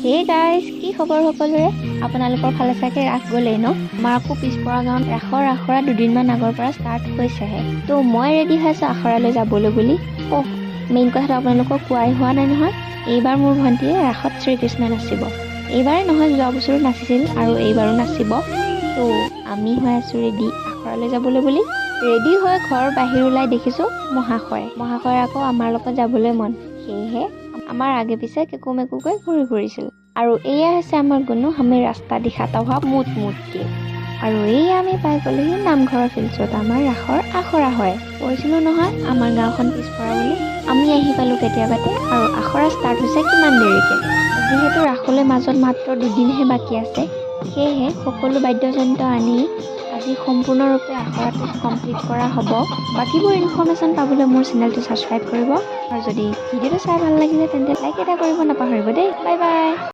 Hey guys, কি খবৰ সকলোৰে? আপোনালোকৰ ফালে চাগে ৰাস গ'লেই ন? আমাৰ আকৌ পিছপৰা গাঁৱত ৰাসৰ আখৰা দুদিনমান আগৰ পৰা ষ্টাৰ্ট হৈছেহে। ত' মই ৰেডি হৈ আছোঁ আখৰালৈ যাবলৈ বুলি। মেইন কথাটো আপোনালোকক কোৱাই হোৱা নাই নহয়। এইবাৰ মোৰ ভণ্টিয়ে ৰাসত শ্ৰীকৃষ্ণ নাচিব। এইবাৰেই নহয়, যোৱা বছৰো নাচিছিল আৰু এইবাৰো নাচিব। ত' আমি হৈ আছোঁ ৰেডি আখৰালৈ যাবলৈ বুলি। ৰেডি হৈ ঘৰ বাহিৰ ওলাই দেখিছোঁ মহাশয় আকৌ আমাৰ লগত যাবলৈ মন। সেয়েহে আমাৰ আগে পিছে কেকু মেকুকৈ ঘূৰি ফুৰিছিল। আৰু এয়া হৈছে আমাৰ গুণো, আমি ৰাস্তা দিখাত হোৱা মুটকে। আৰু এয়া আমি পাই গ'লোহি নামঘৰৰ ফিল্ডছত আমাৰ ৰাসৰ আখৰা হয়। কৈছিলোঁ নহয় আমাৰ গাঁওখন পিছপৰা বুলি। আমি আহি পালোঁ কেতিয়াবাতে আৰু আখৰা ষ্টাৰ্ট হৈছে কিমান দেৰিকে। যিহেতু ৰাসলৈ মাজত মাত্ৰ দুদিনহে বাকী আছে, সেয়েহে সকলো বাদ্যযন্ত্ৰ আনি আজি সম্পূৰ্ণৰূপে আখৰাটো কমপ্লিট কৰা হ'ব। বাকীবোৰ ইনফৰ্মেশ্যন পাবলৈ মোৰ চেনেলটো ছাবস্ক্ৰাইব কৰিব। আৰু যদি ভিডিঅ'টো চাই ভাল লাগিলে তেন্তে লাইক এটা কৰিব নাপাহৰিব দেই। Bye bye.